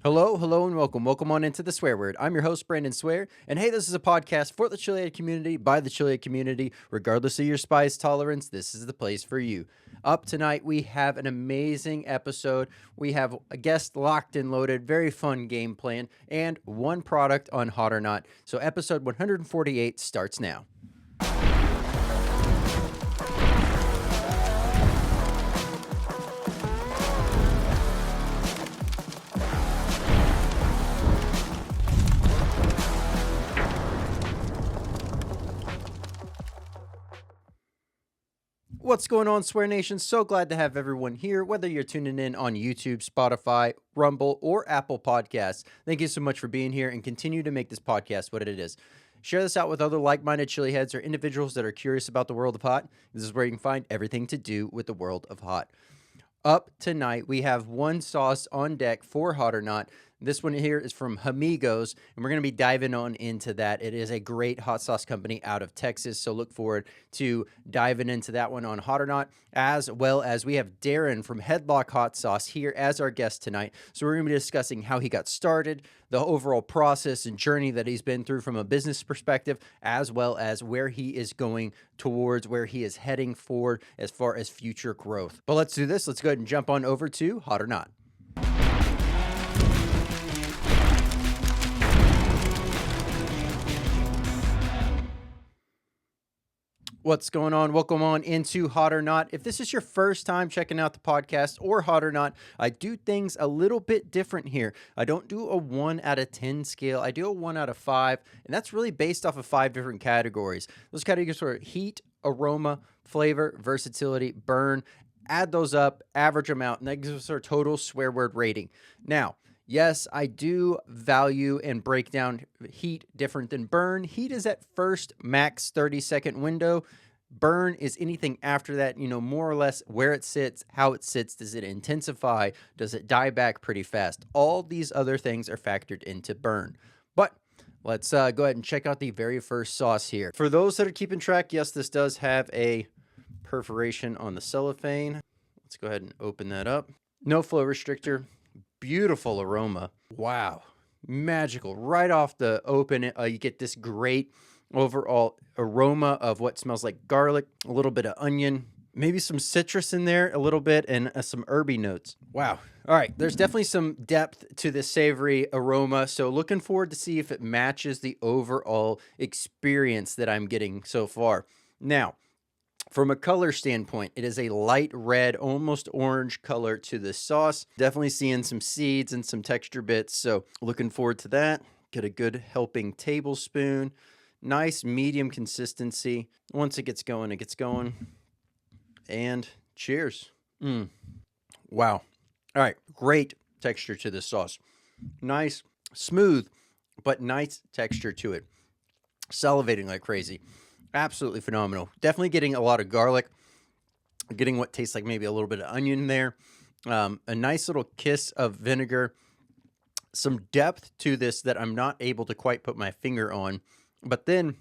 Hello, hello, and welcome. Welcome on into the Swear Word. I'm your host, Brandon Swear, and hey, this is a podcast for the chili community, by the chili community. Regardless of your spice tolerance, this is the place for you. Up tonight, we have an amazing episode. We have a guest locked and loaded, very fun game plan, and one product on Hot or Not. So episode 148 starts now. What's going on, Swear Nation? So glad to have everyone here, whether you're tuning in on YouTube, Spotify, Rumble, or Apple Podcasts. Thank you so much for being here and continue to make this podcast what it is. Share this out with other like-minded chili heads or individuals that are curious about the world of hot. This is where you can find everything to do with the world of hot. Up tonight, we have one sauce on deck for Hot or Not. This one here is from Hamigos, and we're going to be diving on into that. It is a great hot sauce company out of Texas, so look forward to diving into that one on Hot or Not, as well as we have Darren from Headlock Hot Sauce here as our guest tonight. So we're going to be discussing how he got started, the overall process and journey that he's been through from a business perspective, as well as where he is going towards, where he is heading forward as far as future growth. But let's do this. Let's go ahead and jump on over to Hot or Not. What's going on? Welcome on into Hot or Not. If this is your first time checking out the podcast or Hot or Not, I do things a little bit different here. I don't do a 1 out of 10 scale. I do a 1 out of 5, and that's really based off of 5 different categories. Those categories are heat, aroma, flavor, versatility, burn. Add those up, average them out, and that gives us our total swear word rating. Now, yes, I do value and break down heat different than burn. Heat is at first max 30-second window. Burn is anything after that, more or less where it sits, how it sits. Does it intensify? Does it die back pretty fast? All these other things are factored into burn. But let's go ahead and check out the very first sauce here. For those that are keeping track, yes, this does have a perforation on the cellophane. Let's go ahead and open that up. No flow restrictor. Beautiful aroma. Wow. Magical. Right off the open, you get this great overall aroma of what smells like garlic, a little bit of onion, maybe some citrus in there a little bit, and some herby notes. Wow. All right. There's definitely some depth to this savory aroma. So looking forward to see if it matches the overall experience that I'm getting so far. Now, from a color standpoint, it is a light red, almost orange color to the sauce. Definitely seeing some seeds and some texture bits, so looking forward to that. Get a good helping tablespoon. Nice medium consistency. Once it gets going, it gets going. And cheers. Wow. All right, great texture to this sauce. Nice, smooth, but nice texture to it. Salivating like crazy. Absolutely phenomenal. Definitely getting a lot of garlic, getting what tastes like maybe a little bit of onion there, a nice little kiss of vinegar, some depth to this that I'm not able to quite put my finger on, but then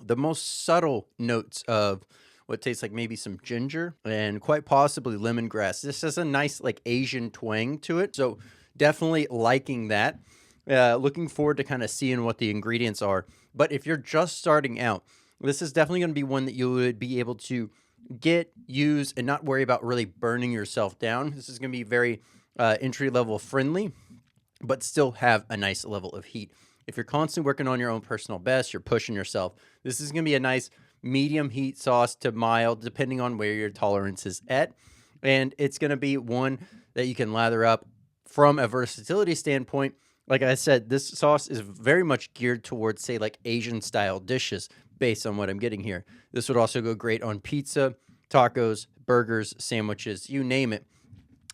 the most subtle notes of what tastes like maybe some ginger and quite possibly lemongrass. This has a nice like Asian twang to it, so definitely liking that. Looking forward to kind of seeing what the ingredients are. But if you're just starting out, this is definitely going to be one that you would be able to get, use, and not worry about really burning yourself down. This is going to be very entry-level friendly, but still have a nice level of heat. If you're constantly working on your own personal best, you're pushing yourself, this is going to be a nice medium heat sauce to mild, depending on where your tolerance is at. And it's going to be one that you can lather up from a versatility standpoint. Like I said, this sauce is very much geared towards, say, like Asian-style dishes based on what I'm getting here. This would also go great on pizza, tacos, burgers, sandwiches, you name it.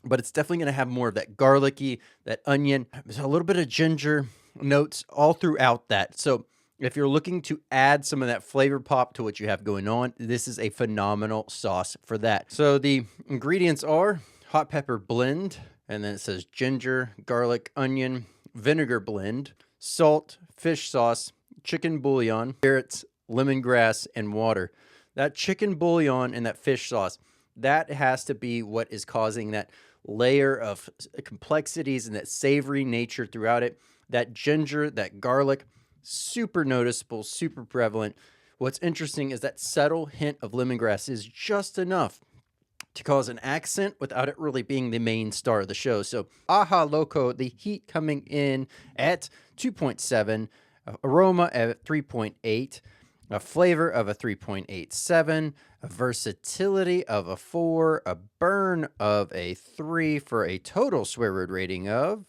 But it's definitely going to have more of that garlicky, that onion, there's a little bit of ginger notes all throughout that. So if you're looking to add some of that flavor pop to what you have going on, this is a phenomenal sauce for that. So the ingredients are hot pepper blend, and then it says ginger, garlic, onion, vinegar blend, salt, fish sauce, chicken bouillon, carrots, lemongrass, and water. That chicken bouillon and that fish sauce, that has to be what is causing that layer of complexities and that savory nature throughout it. That ginger, that garlic, super noticeable, super prevalent. What's interesting is that subtle hint of lemongrass is just enough to cause an accent without it really being the main star of the show. So, Aha Loco, the heat coming in at 2.7, aroma at 3.8, a flavor of a 3.87, a versatility of a 4, a burn of a 3 for a total swear word rating of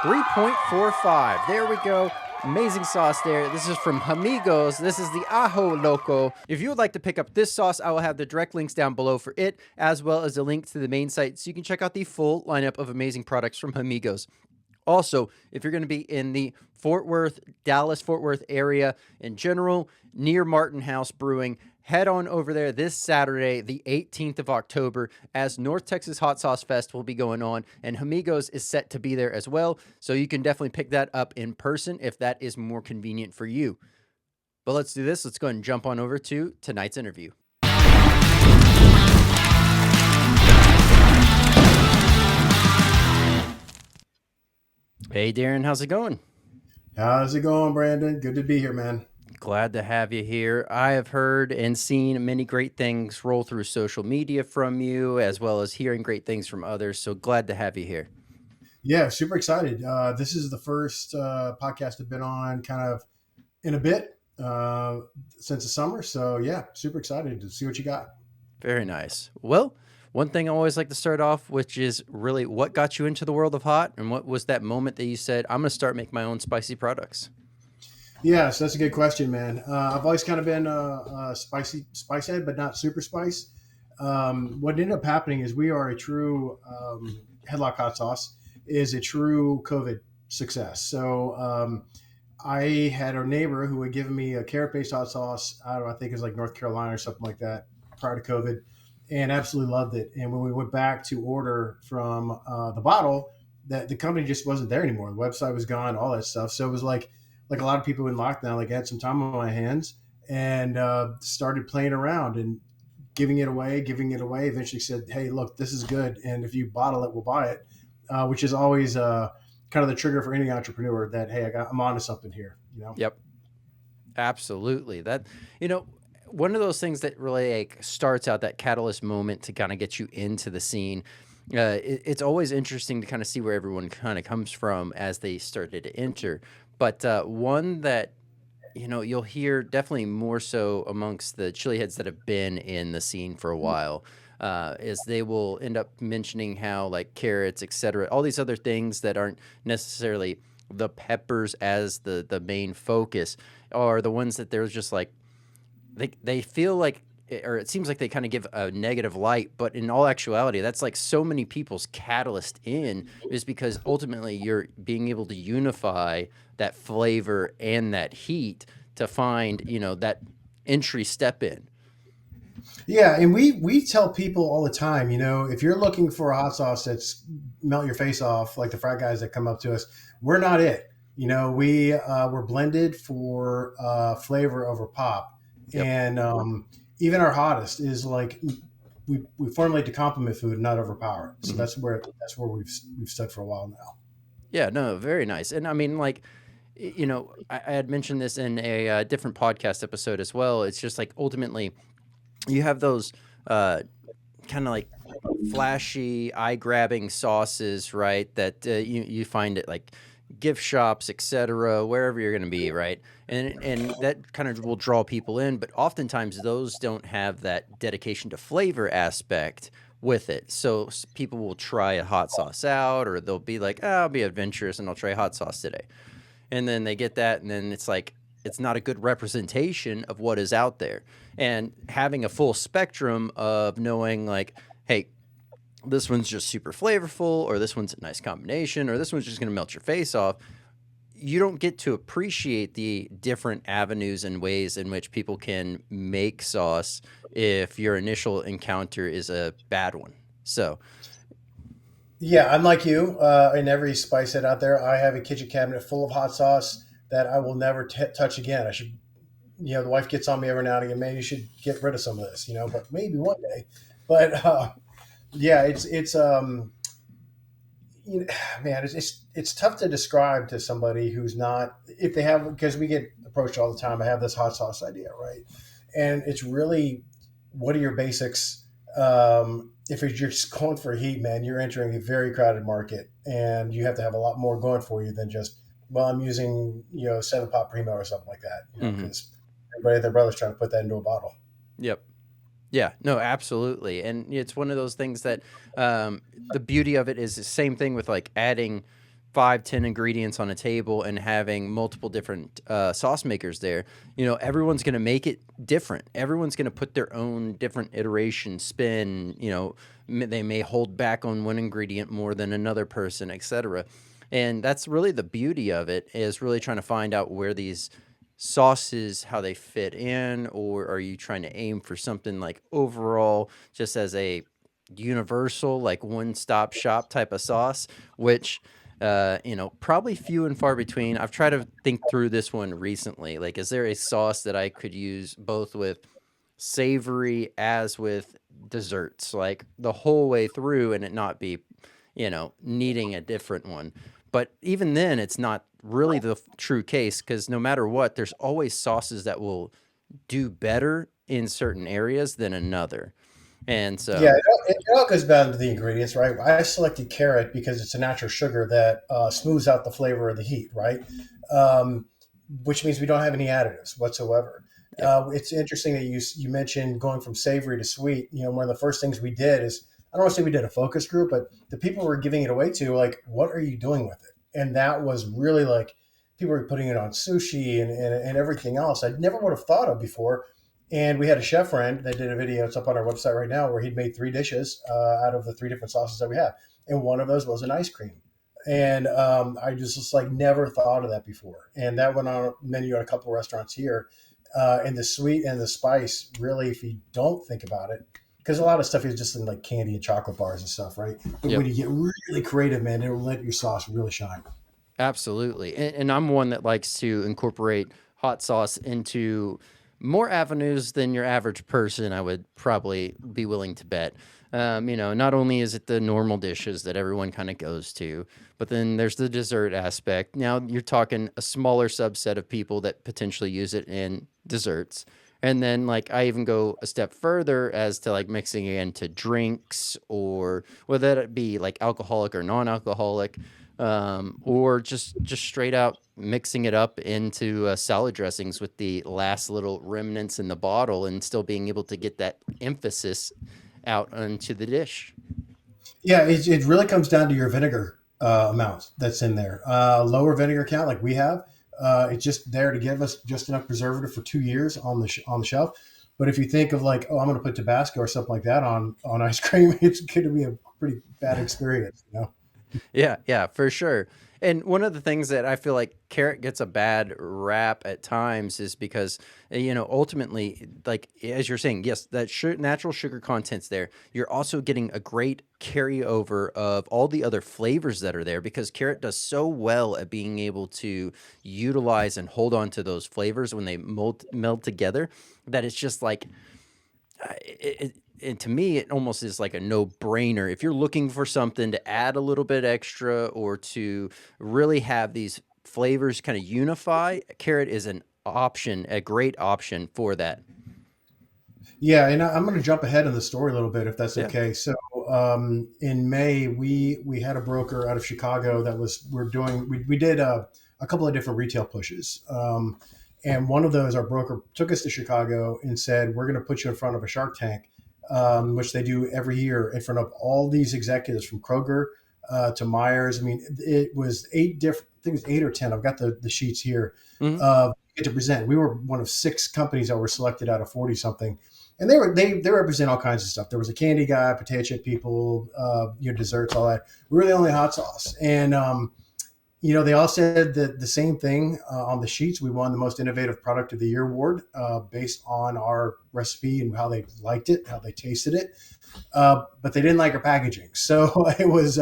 3.45. There we go. Amazing sauce there. This is from Hamigos. This is the Ajo Loco. If you would like to pick up this sauce, I will have the direct links down below for it, as well as a link to the main site so you can check out the full lineup of amazing products from Hamigos. Also, if you're going to be in the Fort Worth, Dallas-Fort Worth area in general, near Martin House Brewing, head on over there this Saturday, the 18th of October, as North Texas Hot Sauce Fest will be going on, and Hamigos is set to be there as well, so you can definitely pick that up in person if that is more convenient for you. But let's do this. Let's go ahead and jump on over to tonight's interview. Hey, Darren, how's it going? How's it going, Brandon? Good to be here, man. Glad to have you here. I have heard and seen many great things roll through social media from you, as well as hearing great things from others. So glad to have you here. Yeah, super excited. This is the first podcast I've been on kind of in a bit since the summer. So, yeah, super excited to see what you got. Very nice. Well, one thing I always like to start off, which is really what got you into the world of hot, and what was that moment that you said, I'm going to start making my own spicy products? Yeah, so that's a good question, man. I've always kind of been a spice head, but not super spice. What ended up happening is we are a true Headlock hot sauce is a true COVID success. So I had a neighbor who had given me a carrot-based hot sauce. I don't know, I think it was like North Carolina or something like that prior to COVID, and absolutely loved it. And when we went back to order from the bottle, that the company just wasn't there anymore. The website was gone, all that stuff. So it was like a lot of people in lockdown, like I had some time on my hands and started playing around and giving it away. Eventually said, hey, look, this is good. And if you bottle it, we'll buy it, which is always kind of the trigger for any entrepreneur that, hey, I'm onto something here, you know? Yep. Absolutely. That, one of those things that really like starts out that catalyst moment to kind of get you into the scene. It's always interesting to kind of see where everyone kind of comes from as they started to enter. But one that, you'll hear definitely more so amongst the chili heads that have been in the scene for a while, is they will end up mentioning how like carrots, etc., all these other things that aren't necessarily the peppers as the main focus are the ones that they're just like, they feel like, or it seems like they kind of give a negative light, but in all actuality, that's like so many people's catalyst in is because ultimately you're being able to unify that flavor and that heat to find, that entry step in. Yeah, and we tell people all the time, if you're looking for a hot sauce that's melt your face off, like the frat guys that come up to us, we're not it. We're blended for flavor over pop, Yep. and even our hottest is like we formulate to complement food, not overpower it. So that's where we've stood for a while now. Yeah, no, very nice. And I mean, like, I had mentioned this in a different podcast episode as well. It's just like ultimately you have those kind of like flashy, eye-grabbing sauces, right? That you find at like gift shops, etc., wherever you're going to be, right? And that kind of will draw people in. But oftentimes those don't have that dedication to flavor aspect with it. So people will try a hot sauce out, or they'll be like, I'll be adventurous and I'll try hot sauce today. And then they get that, and then it's like, it's not a good representation of what is out there. And having a full spectrum of knowing like, hey, this one's just super flavorful, or this one's a nice combination, or this one's just going to melt your face off. You don't get to appreciate the different avenues and ways in which people can make sauce if your initial encounter is a bad one. So, Yeah, I'm like you. In every spice head out there, I have a kitchen cabinet full of hot sauce that I will never touch again. I should, the wife gets on me every now and again, man, you should get rid of some of this, but maybe one day. But yeah, it's you know, man, it's tough to describe to somebody who's not, if they have, because we get approached all the time. I have this hot sauce idea, right? And it's really, what are your basics? If you're just going for heat, man, you're entering a very crowded market, and you have to have a lot more going for you than just, well, I'm using, 7 pot primo or something like that, Hmm. because everybody and their brother's trying to put that into a bottle. Yep. Yeah, no, absolutely. And it's one of those things that the beauty of it is the same thing with like adding 5, 10 ingredients on a table and having multiple different sauce makers there. Everyone's going to make it different. Everyone's going to put their own different iteration spin. They may hold back on one ingredient more than another person, etc. And that's really the beauty of it, is really trying to find out where these sauces, how they fit in, or are you trying to aim for something like overall just as a universal, like one-stop shop type of sauce, which probably few and far between. I've tried to think through this one recently. Like, is there a sauce that I could use both with savory as with desserts, like the whole way through, and it not be, needing a different one? But even then, it's not really the true case, because no matter what, there's always sauces that will do better in certain areas than another. And Yeah, so, it all goes down to the ingredients, right? I selected carrot because it's a natural sugar that smooths out the flavor of the heat, right? Um, which means we don't have any additives whatsoever. yep. It's interesting that you mentioned going from savory to sweet. One of the first things we did is, I don't want to say we did a focus group, but the people we're giving it away to, like, what are you doing with it? And that was really like, people were putting it on sushi and everything else I never would have thought of before. And we had a chef friend that did a video. It's up on our website right now, where he'd made 3 dishes out of the 3 different sauces that we have, and one of those was an ice cream. And I just like never thought of that before. And that went on a menu at a couple of restaurants here. And the sweet and the spice, really, if you don't think about it, because a lot of stuff is just in like candy and chocolate bars and stuff, right? But when Yep. you get really creative, man, it'll let your sauce really shine. Absolutely. And I'm one that likes to incorporate hot sauce into more avenues than your average person, I would probably be willing to bet. Not only is it the normal dishes that everyone kind of goes to, but then there's the dessert aspect. Now you're talking a smaller subset of people that potentially use it in desserts. And then, like, I even go a step further as to like mixing it into drinks, or whether it be like alcoholic or non-alcoholic, or just straight out mixing it up into salad dressings with the last little remnants in the bottle, and still being able to get that emphasis out onto the dish. Yeah, it really comes down to your vinegar amount that's in there. Lower vinegar count, like we have, it's just there to give us just enough preservative for 2 years on the shelf. But if you think of like, oh, I'm going to put Tabasco or something like that on ice cream, it's going to be a pretty bad experience. Yeah, yeah, for sure. And one of the things that I feel like carrot gets a bad rap at times is because, ultimately, like as you're saying, yes, that natural sugar content's there. You're also getting a great carryover of all the other flavors that are there, because carrot does so well at being able to utilize and hold on to those flavors when they meld together, that it's just like, and to me, it almost is like a no-brainer. If you're looking for something to add a little bit extra, or to really have these flavors kind of unify, carrot is an option, a great option for that. Yeah, and I'm going to jump ahead in the story a little bit, if that's Yeah. okay. So in May, we had a broker out of Chicago that was we did a couple of different retail pushes, and one of those, our broker took us to Chicago and said, we're going to put you in front of a Shark Tank, which they do every year in front of all these executives from Kroger to Myers. I mean, it was 8 different, I think it was 8 or 10. I've got the sheets here. Hmm. Get to present. We were one of 6 companies that were selected out of 40 something, and they represent all kinds of stuff. There was a candy guy, potato chip people, desserts, all that. We were the only hot sauce, and they all said the same thing on the sheets. We won the most innovative product of the year award based on our recipe and how they liked it, how they tasted it, but they didn't like our packaging. So it was.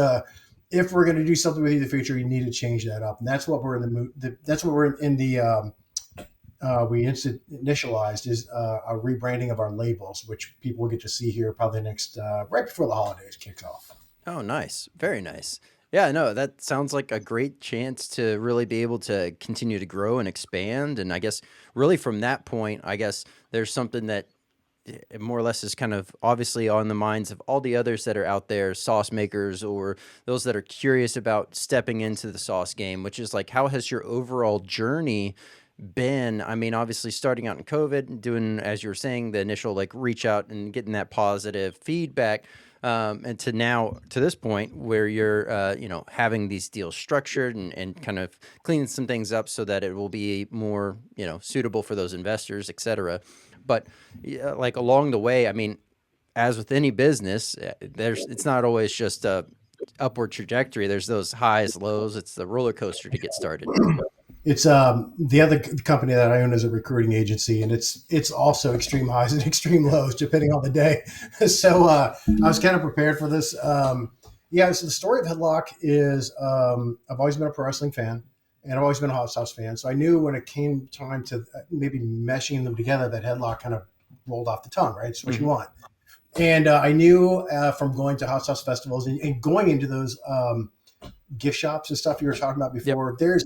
If we're going to do something with you in the future, you need to change that up, and that's what we're in that's what we're in the we initialized is a rebranding of our labels, which people will get to see here probably next right before the holidays kicks off. Oh, nice. Very nice. Yeah, no, that sounds like a great chance to really be able to continue to grow and expand. And I guess really from that point, I guess there's something that more or less is kind of obviously on the minds of all the others that are out there, sauce makers or those that are curious about stepping into the sauce game, which is like, how has your overall journey been? I mean, obviously starting out in COVID, doing, as you were saying, the initial like reach out and getting that positive feedback. And to now to this point where you're, having these deals structured and kind of cleaning some things up so that it will be more, suitable for those investors, et cetera. But yeah, like along the way, I mean, as with any business, it's not always just a upward trajectory. There's those highs, lows. It's the roller coaster to get started. It's the other company that I own is a recruiting agency, and it's also extreme highs and extreme lows depending on the day. So I was kind of prepared for this. Yeah, so the story of Headlock is I've always been a pro wrestling fan, and I've always been a hot sauce fan. So I knew when it came time to maybe meshing them together that Headlock kind of rolled off the tongue, right? It's what you want. And I knew from going to hot sauce festivals and going into those gift shops and stuff you were talking about before, there's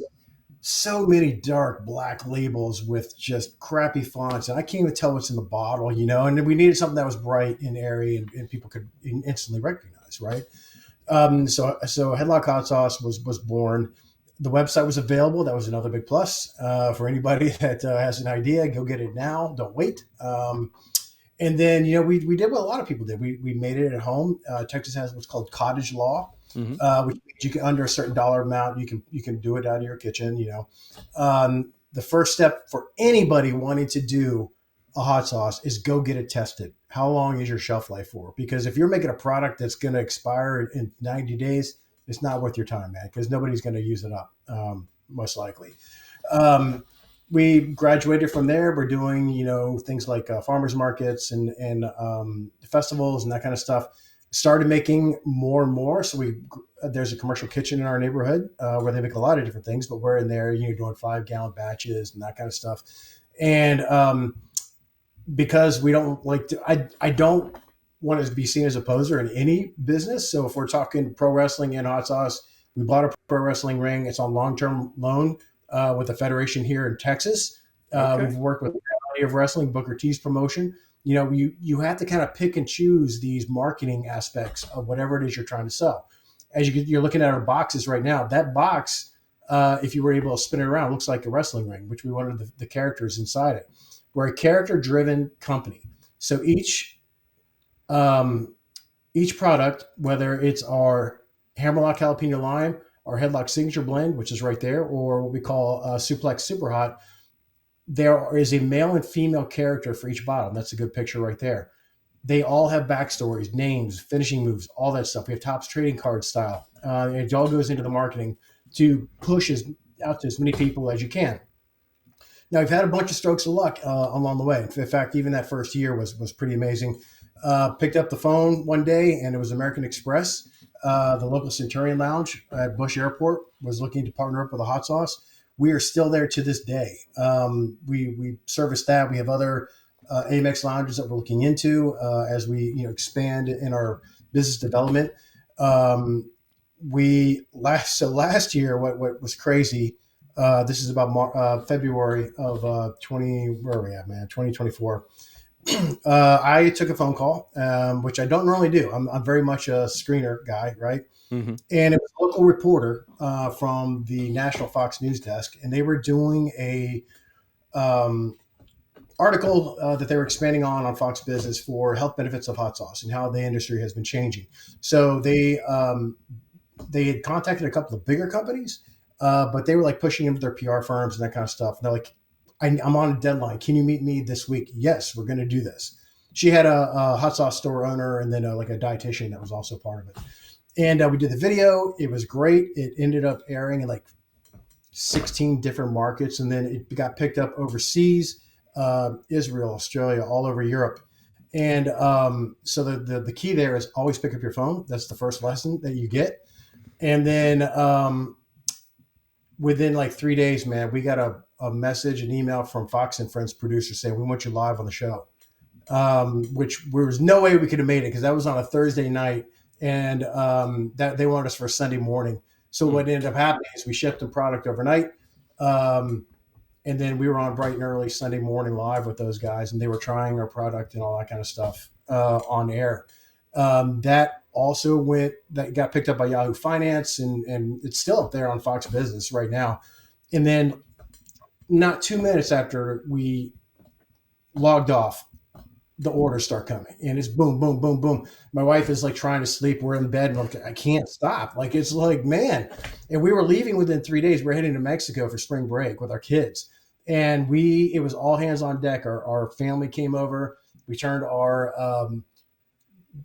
so many dark black labels with just crappy fonts, and I can't even tell what's in the bottle, and we needed something that was bright and airy and people could instantly recognize, right? So Headlock Hot Sauce was born. The website was available. That was another big plus for anybody that has an idea. Go get it now. Don't wait. And then, we did what a lot of people did. We made it at home. Texas has what's called cottage law, which means you can, under a certain dollar amount, you can do it out of your kitchen. The first step for anybody wanting to do a hot sauce is go get it tested. How long is your shelf life for? Because if you're making a product that's going to expire in 90 days, it's not worth your time, man, because nobody's going to use it up, most likely. We graduated from there. We're doing, things like farmers markets and festivals and that kind of stuff. Started making more and more. So there's a commercial kitchen in our neighborhood where they make a lot of different things, but we're in there, doing 5-gallon batches and that kind of stuff. And because we don't like to, I don't want to be seen as a poser in any business. So if we're talking pro wrestling and hot sauce, we bought a pro wrestling ring. It's on long-term loan with the federation here in Texas. Okay. We've worked with Valley of Wrestling, Booker T's promotion. You have to kind of pick and choose these marketing aspects of whatever it is you're trying to sell. As you're looking at our boxes right now, that box, if you were able to spin it around, looks like a wrestling ring, which we wanted the characters inside it. We're a character-driven company. So each product, whether it's our Hammerlock Jalapeno Lime, our Headlock Signature Blend, which is right there, or what we call Suplex Superhot, there is a male and female character for each bottle. That's a good picture right there. They all have backstories, names, finishing moves, all that stuff. We have Topps trading card style. It all goes into the marketing to push out to as many people as you can. Now, we've had a bunch of strokes of luck along the way. In fact, even that first year was pretty amazing. Picked up the phone one day, and it was American Express. The local Centurion Lounge at Bush Airport was looking to partner up with a hot sauce. We are still there to this day. We service that. We have other Amex lounges that we're looking into as we expand in our business development. Last year, what was crazy. This is about February of 2024. I took a phone call, which I don't normally do. I'm very much a screener guy, right? Mm-hmm. And it was a local reporter from the National Fox News Desk, and they were doing a article that they were expanding on Fox Business for health benefits of hot sauce and how the industry has been changing. So they had contacted a couple of bigger companies, but they were like pushing into their PR firms and that kind of stuff. And they're like, I'm on a deadline. Can you meet me this week? Yes, we're going to do this. She had a hot sauce store owner and then like a dietitian that was also part of it. And we did the video. It was great. It ended up airing in like 16 different markets. And then it got picked up overseas, Israel, Australia, all over Europe. And so the key there is always pick up your phone. That's the first lesson that you get. And then within like 3 days, man, we got a message, an email from Fox and Friends producer saying, we want you live on the show, which there was no way we could have made it because that was on a Thursday night. and that they wanted us for Sunday morning. So what ended up happening is we shipped the product overnight. And then we were on bright and early Sunday morning live with those guys, and they were trying our product and all that kind of stuff on air. That also that got picked up by Yahoo Finance, and it's still up there on Fox Business right now. And then not 2 minutes after we logged off, the orders start coming, and it's boom, boom, boom, boom. My wife is like trying to sleep. We're in bed, and I'm like, I can't stop. Like, it's like, man. And we were leaving within 3 days. We're heading to Mexico for spring break with our kids. And it was all hands on deck. Our family came over. We turned our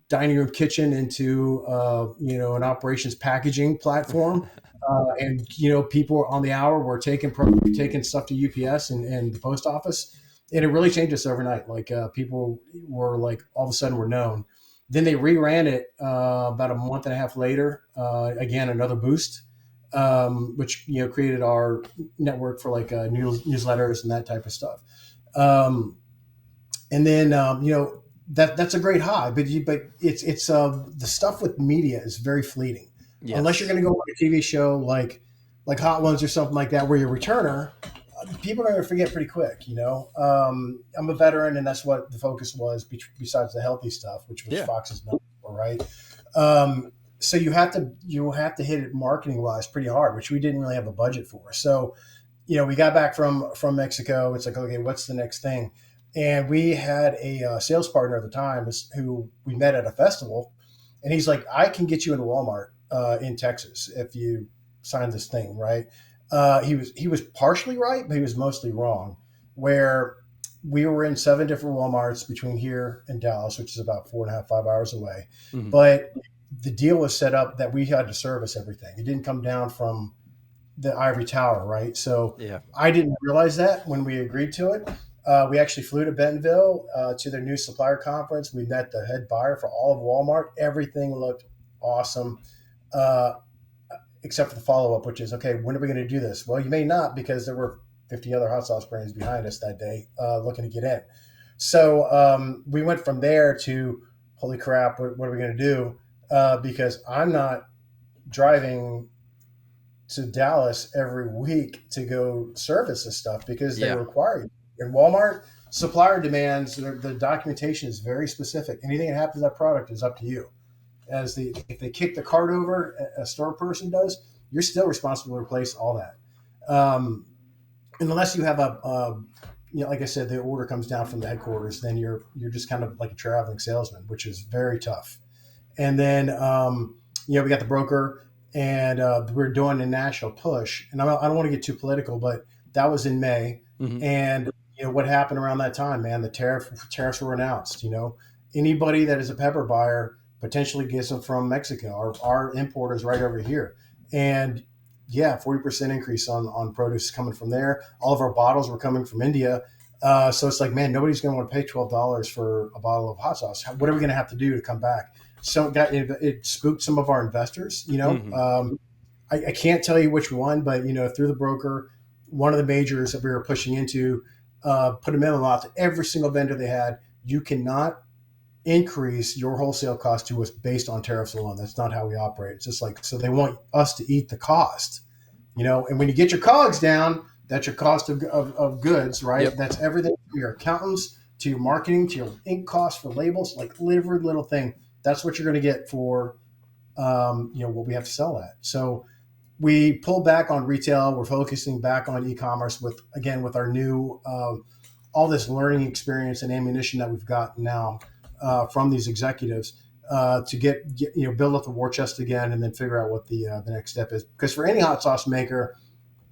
dining room kitchen into, an operations packaging platform. And, people on the hour were taking stuff to UPS and the post office. And it really changed us overnight. Like, people were like, all of a sudden we're known. Then they reran it about a month and a half later. Again, another boost, which created our network for like newsletters and that type of stuff. And then that's a great high, but it's the stuff with media is very fleeting. Yes. Unless you're going to go on a TV show like Hot Ones or something like that, where you're a returner. People are going to forget pretty quick, I'm a veteran, and that's what the focus was besides the healthy stuff, which was Fox's number, right? So you have to hit it marketing wise pretty hard, which we didn't really have a budget for. So, we got back from Mexico. It's like, okay, what's the next thing? And we had a sales partner at the time who we met at a festival, and he's like, I can get you into Walmart in Texas if you sign this thing, right? He was partially right, but he was mostly wrong. Where we were in 7 different Walmarts between here and Dallas, which is about 4.5, 5 hours away. Mm-hmm. But the deal was set up that we had to service everything. It didn't come down from the ivory tower, right? So I didn't realize that when we agreed to it. We actually flew to Bentonville to their new supplier conference. We met the head buyer for all of Walmart. Everything looked awesome. Except for the follow-up, which is, okay, when are we going to do this? Well, you may not, because there were 50 other hot sauce brands behind us that day looking to get in. So we went from there to, holy crap, what are we going to do? Because I'm not driving to Dallas every week to go service this stuff because they require it. In Walmart, supplier demands, the documentation is very specific. Anything that happens to that product is up to you. If they kick the cart over, a store person does, you're still responsible to replace all that. Unless you have like I said, the order comes down from the headquarters, then you're just kind of like a traveling salesman, which is very tough. And then, we got the broker, and we're doing a national push. And I don't want to get too political, but that was in May. Mm-hmm. And, what happened around that time, man, the tariffs were announced. Anybody that is a pepper buyer potentially gets them from Mexico. Our importers right over here. And 40% increase on produce coming from there. All of our bottles were coming from India. So it's like, man, nobody's going to want to pay $12 for a bottle of hot sauce. What are we going to have to do to come back? So it spooked some of our investors, Mm-hmm. I can't tell you which one, but, through the broker, one of the majors that we were pushing into, put a minimum out to every single vendor they had. You cannot increase your wholesale cost to us based on tariffs alone. That's not how we operate. It's just like, so they want us to eat the cost, and when you get your COGS down, that's your cost of goods, right? Yep. That's everything from your accountants to your marketing, to your ink costs for labels, like every little thing. That's what you're going to get for, what we have to sell at. So we pulled back on retail. We're focusing back on e-commerce with our new, all this learning experience and ammunition that we've got now. From these executives to get build up the war chest again, and then figure out what the next step is. Because for any hot sauce maker,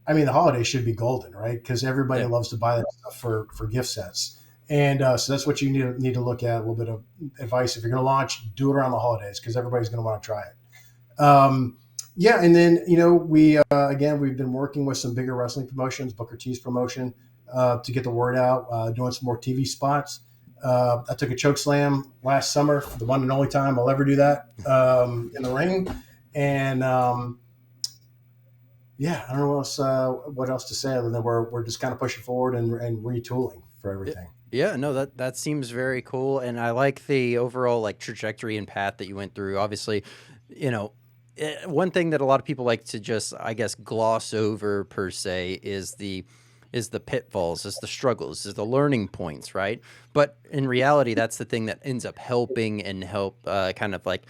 I mean, the holidays should be golden, right? Because everybody loves to buy that stuff for gift sets, and so that's what you need to look at. A little bit of advice: if you're going to launch, do it around the holidays because everybody's going to want to try it. And then we've been working with some bigger wrestling promotions, Booker T's promotion, to get the word out, doing some more TV spots. I took a choke slam last summer for the one and only time I'll ever do that in the ring. And I don't know what else to say other than we're just kind of pushing forward and retooling for everything. Yeah, no, that seems very cool, and I like the overall like trajectory and path that you went through. Obviously, you know, one thing that a lot of people like to just, I guess, gloss over per se is the pitfalls, is the struggles, is the learning points, right? But in reality, that's the thing that ends up helping and help kind of like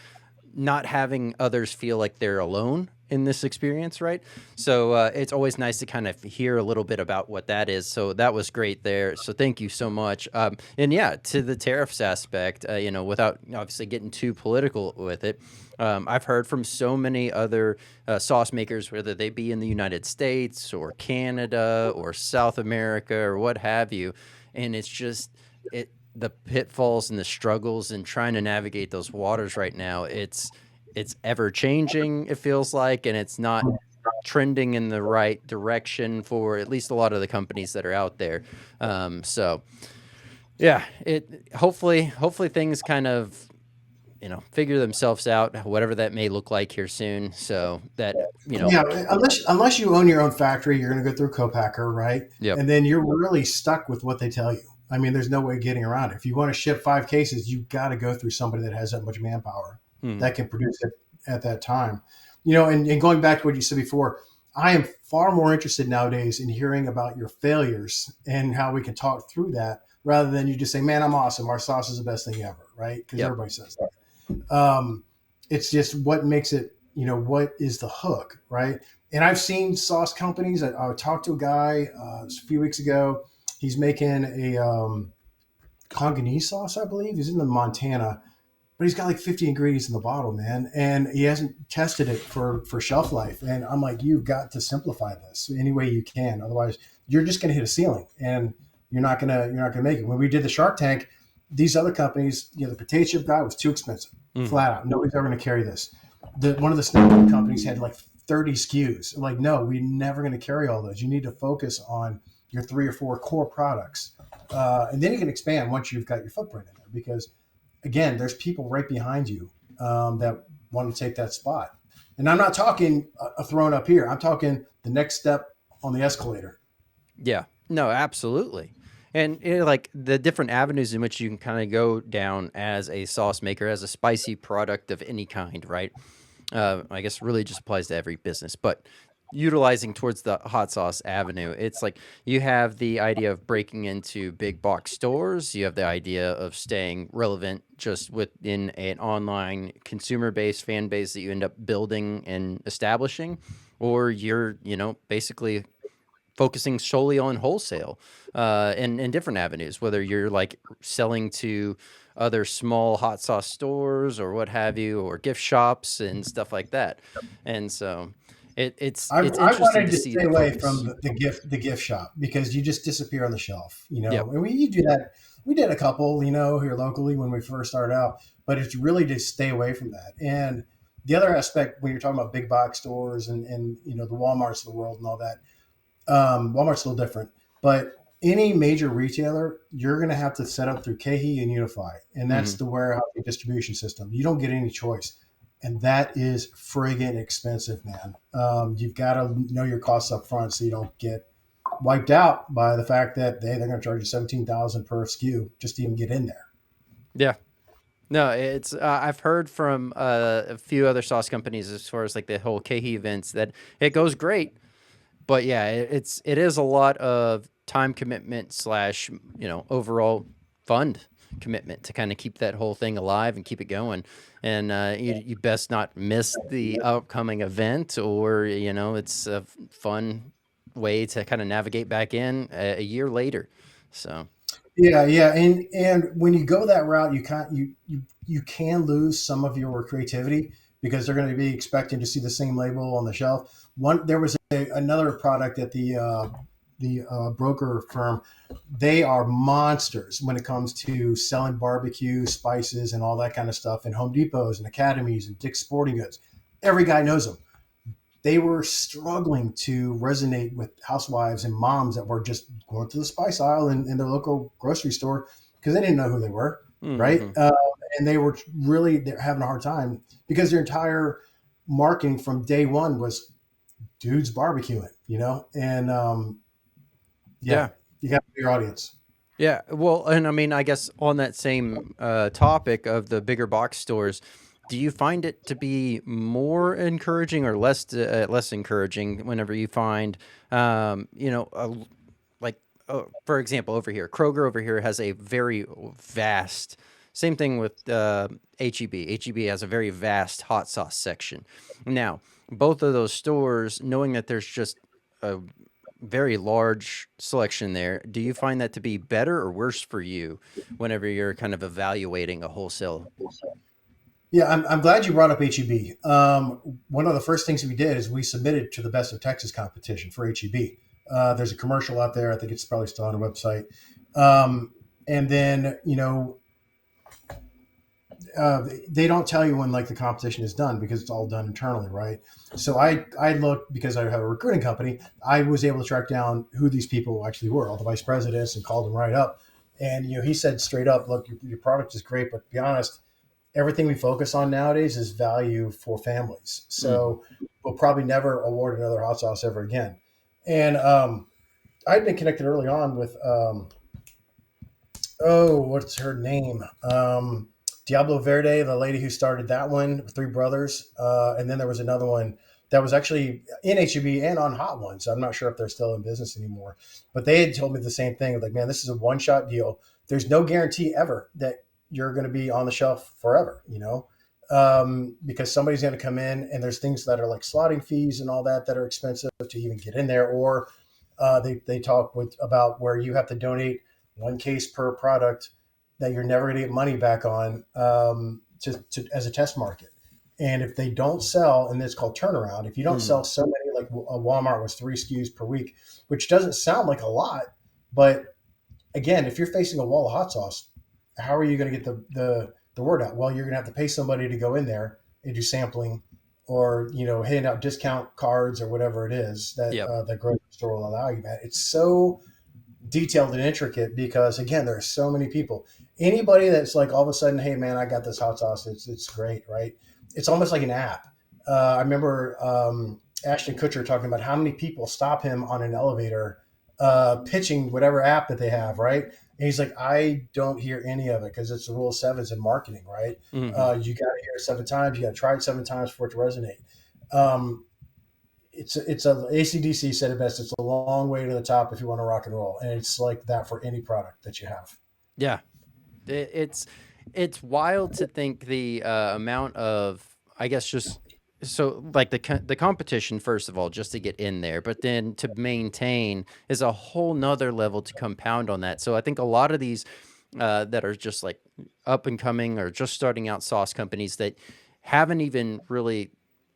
not having others feel like they're alone in this experience, right? So it's always nice to kind of hear a little bit about what that is. So that was great there. So thank you so much. And yeah, to the tariffs aspect, without obviously getting too political with it, I've heard from so many other sauce makers, whether they be in the United States or Canada or South America or what have you, and it's just it the pitfalls and the struggles and trying to navigate those waters right now. It's ever changing, it feels like, and it's not trending in the right direction for at least a lot of the companies that are out there. So yeah, it hopefully things kind of figure themselves out, whatever that may look like here soon. So that Yeah, unless you own your own factory, you're going to go through a co-packer, right? yep, And then you're really stuck with what they tell you. I mean, there's no way of getting around it. If you want to ship 5 cases, you've got to go through somebody that has that much manpower hmm, that can produce it at that time. And going back to what you said before, I am far more interested nowadays in hearing about your failures and how we can talk through that rather than you just say, "Man, I'm awesome. Our sauce is the best thing ever," right? Because yep, everybody says that. It's just what makes it, what is the hook, right? And I've seen sauce companies. I talked to a guy a few weeks ago. He's making a Congolese sauce, I believe. He's in the Montana, but he's got like 50 ingredients in the bottle, man, and he hasn't tested it for shelf life. And I'm like, you've got to simplify this any way you can, otherwise you're just going to hit a ceiling, and you're not gonna make it. When we did the Shark Tank, these other companies, the potato chip guy was too expensive, hmm, flat out. Nobody's ever going to carry this. One of the snack food companies had like 30 SKUs. Like, no, we're never going to carry all those. You need to focus on your 3 or 4 core products, and then you can expand once you've got your footprint in there. Because again, there's people right behind you that want to take that spot. And I'm not talking a throne up here. I'm talking the next step on the escalator. yeah, no, absolutely. And like the different avenues in which you can kind of go down as a sauce maker, as a spicy product of any kind, right? I guess really just applies to every business, but utilizing towards the hot sauce avenue, it's like you have the idea of breaking into big box stores. You have the idea of staying relevant just within an online consumer base, fan base that you end up building and establishing, or you're, basically focusing solely on wholesale and different avenues, whether you're like selling to other small hot sauce stores or what have you, or gift shops and stuff like that. And so it's I interesting wanted to to see stay the away from focus. the gift shop because you just disappear on the shelf, Yep. And you do that. We did a couple, here locally when we first started out, but it's really to stay away from that. And the other aspect when you're talking about big box stores and the WalMarts of the world and all that, Walmart's a little different, but any major retailer, you're going to have to set up through KeHE and Unify, and that's Hmm. the warehouse distribution system. You don't get any choice, and that is friggin' expensive, man. You've got to know your costs up front so you don't get wiped out by the fact that they're going to charge you 17,000 per SKU just to even get in there. Yeah. No, it's I've heard from a few other sauce companies as far as like the whole KeHE events that it goes great, but yeah, it is a lot of time commitment slash overall fund commitment to kind of keep that whole thing alive and keep it going. And you best not miss the upcoming event, or it's a fun way to kind of navigate back in a year later. So Yeah, yeah, and when you go that route, you can lose some of your creativity because they're going to be expecting to see the same label on the shelf. There was another product at the broker firm. They are monsters when it comes to selling barbecue spices and all that kind of stuff in Home Depots and Academies and Dick's Sporting Goods. Every guy knows them. They were struggling to resonate with housewives and moms that were just going to the spice aisle in their local grocery store because they didn't know who they were, right? mm-hmm. And they're having a hard time because their entire marketing from day one was dudes barbecuing, and yeah, Yeah. you got your audience. Yeah, well, and I mean, I guess on that same topic of the bigger box stores, do you find it to be more encouraging or less encouraging whenever you find, like, for example, over here, Kroger over here has a very vast. Same thing with HEB. HEB has a very vast hot sauce section. Now, both of those stores, knowing that there's just a very large selection there, do you find that to be better or worse for you whenever you're kind of evaluating a wholesale? Yeah, I'm glad you brought up HEB. One of the first things we did is we submitted to the Best of Texas competition for HEB. There's a commercial out there. I think it's probably still on the website. And then, they don't tell you when like the competition is done because it's all done internally, right? So I looked because I have a recruiting company. I was able to track down who these people actually were, all the vice presidents, and called them right up. And he said straight up, "Look, your product is great, but to be honest, everything we focus on nowadays is value for families. Mm. So we'll probably never award another hot sauce ever again." And I'd been connected early on with what's her name? Diablo Verde, the lady who started that one, three brothers. And then there was another one that was actually in HEB and on Hot Ones. So I'm not sure if they're still in business anymore. But they had told me the same thing. Like, man, this is a one shot deal. There's no guarantee ever that you're going to be on the shelf forever, because somebody's going to come in and there's things that are like slotting fees and all that are expensive to even get in there. Or they talk about where you have to donate one case per product that you're never going to get money back on, as a test market. And if they don't sell, and it's called turnaround, if you don't Mm. sell so many, like a Walmart was 3 SKUs per week, which doesn't sound like a lot, but again, if you're facing a wall of hot sauce, how are you going to get the word out? Well, you're going to have to pay somebody to go in there and do sampling, or hand out discount cards or whatever it is that Yep. the grocery store will allow you. That it's so detailed and intricate because again, there are so many people. Anybody that's like all of a sudden, hey man, I got this hot sauce. It's great, right? It's almost like an app. I remember Ashton Kutcher talking about how many people stop him on an elevator, pitching whatever app that they have, right? And he's like, I don't hear any of it because it's the rule of sevens in marketing, right? Hmm. You got to hear it 7 times. You got to try it 7 times for it to resonate. Um, it's a ACDC said it best. It's a long way to the top if you want to rock and roll, and it's like that for any product that you have. Yeah. It's wild to think the amount of, I guess, just so like the competition first of all just to get in there, but then to maintain is a whole nother level to compound on that. So I think a lot of these that are just like up and coming or just starting out sauce companies that haven't even really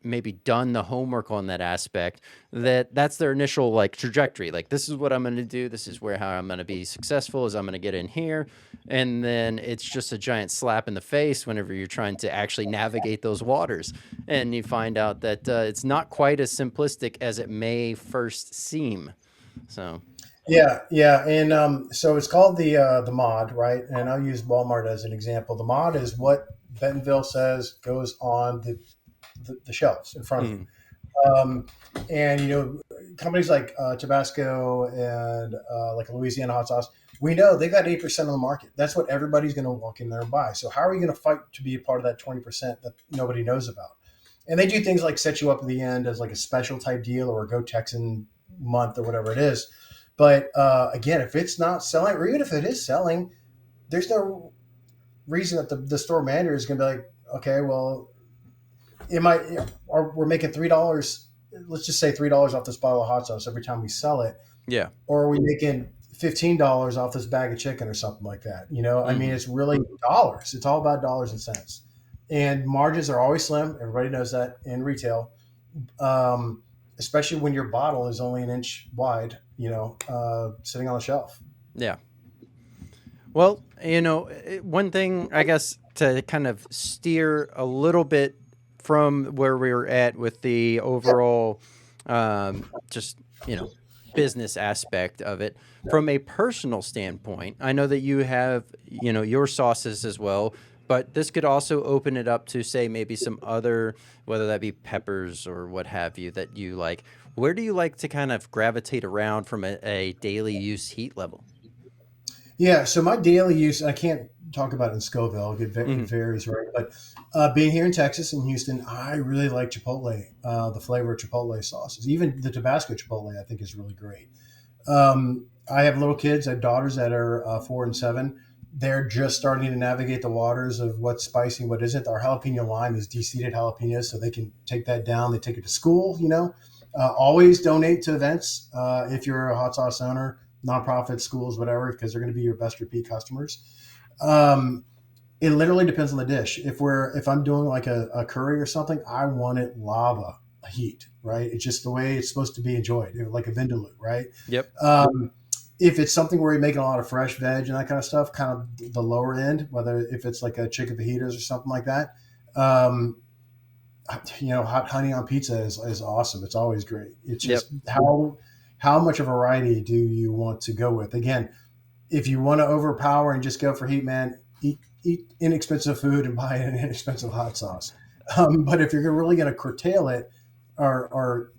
maybe done the homework on that aspect, that's their initial like trajectory, like this is what I'm going to do, this is where how I'm going to be successful is I'm going to get in here, and then it's just a giant slap in the face whenever you're trying to actually navigate those waters and you find out that it's not quite as simplistic as it may first seem. So Yeah, and so it's called the mod, right? And I'll use Walmart as an example. The mod is what Bentonville says goes on the shelves in front of mm, you. And companies like Tabasco and like Louisiana hot sauce, we know they got 8% of the market. That's what everybody's going to walk in there and buy. So how are we going to fight to be a part of that 20% that nobody knows about? And they do things like set you up at the end as like a special type deal or a Go Texan month or whatever it is. But again, if it's not selling, or even if it is selling, there's no reason that the store manager is going to be like, okay, well, it might, or we're making $3. Let's just say $3 off this bottle of hot sauce every time we sell it, yeah. or are we making $15 off this bag of chicken or something like that? I mean, Hmm. it's really dollars. It's all about dollars and cents, and margins are always slim. Everybody knows that in retail, um, especially when your bottle is only an inch wide. Sitting on the shelf. Yeah. Well, one thing I guess to kind of steer a little bit from where we were at with the overall, just business aspect of it, from a personal standpoint. I know that you have your sauces as well, but this could also open it up to say maybe some other, whether that be peppers or what have you that you like. Where do you like to kind of gravitate around from a daily use heat level? Yeah, so my daily use, I can't talk about it in Scoville. It Mhm. varies, right? But being here in Texas and Houston, I really like Chipotle, the flavor of Chipotle sauces. Even the Tabasco Chipotle, I think, is really great. I have little kids. I have daughters that are 4 and 7. They're just starting to navigate the waters of what's spicy and what isn't. Our jalapeno lime is de-seeded jalapenos, so they can take that down. They take it to school, always donate to events if you're a hot sauce owner, nonprofit, schools, whatever, because they're going to be your best repeat customers. Um, it literally depends on the dish. If I'm doing like a curry or something, I want it lava heat, right? It's just the way it's supposed to be enjoyed, like a vindaloo, right? Yep. Um, if it's something where you're making a lot of fresh veg and that kind of stuff, kind of the lower end, whether if it's like a chicken fajitas or something like that, um, hot honey on pizza is awesome. It's always great. It's Yep. just how much of a variety do you want to go with? Again, if you want to overpower and just go for heat, man, eat inexpensive food and buy an inexpensive hot sauce. But if you're really going to curtail it or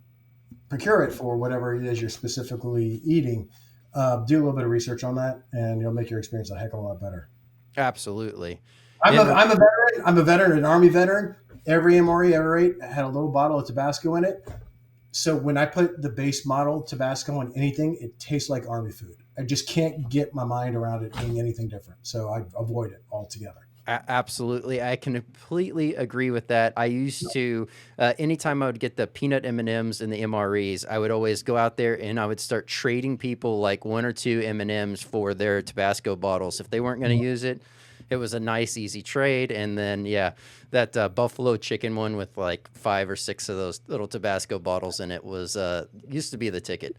procure it for whatever it is you're specifically eating, do a little bit of research on that, and you'll make your experience a heck of a lot better. Absolutely. I'm a, And I'm a veteran. I'm a veteran, an Army veteran. Every MRE ever ate had a little bottle of Tabasco in it. So when I put the base model Tabasco on anything, it tastes like Army food. I just can't get my mind around it being anything different. So I avoid it altogether. Absolutely, I can completely agree with that. I used to, anytime I would get the peanut M&Ms and the MREs, I would always go out there and I would start trading people like 1 or 2 M&Ms for their Tabasco bottles. If they weren't going to use it, it was a nice, easy trade. And then, yeah, that buffalo chicken one with like 5 or 6 of those little Tabasco bottles in it was used to be the ticket.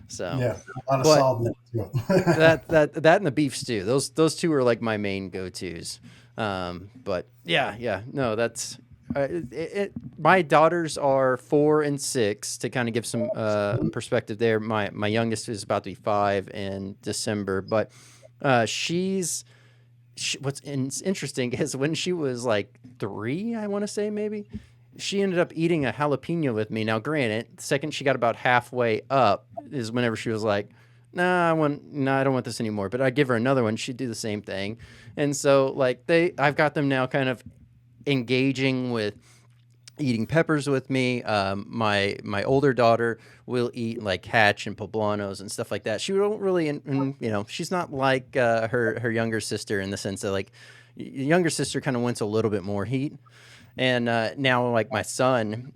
So, Yeah, a lot of but salt in it too. that and the beef stew. Those two are like my main go-tos. But yeah, no, that's my daughters are 4 and 6 to kind of give some perspective there. My youngest is about to be 5 in December, but what's interesting is when she was like 3, I want to say maybe, she ended up eating a jalapeno with me. Now, granted, the second she got about halfway up is whenever she was like, "Nah, I don't want this anymore." But I give her another one, she'd do the same thing, and so like I've got them now kind of engaging with eating peppers with me. My older daughter will eat like hatch and poblanos and stuff like that. She won't really, she's not like her younger sister in the sense that like younger sister kind of wants a little bit more heat. And now, like my son,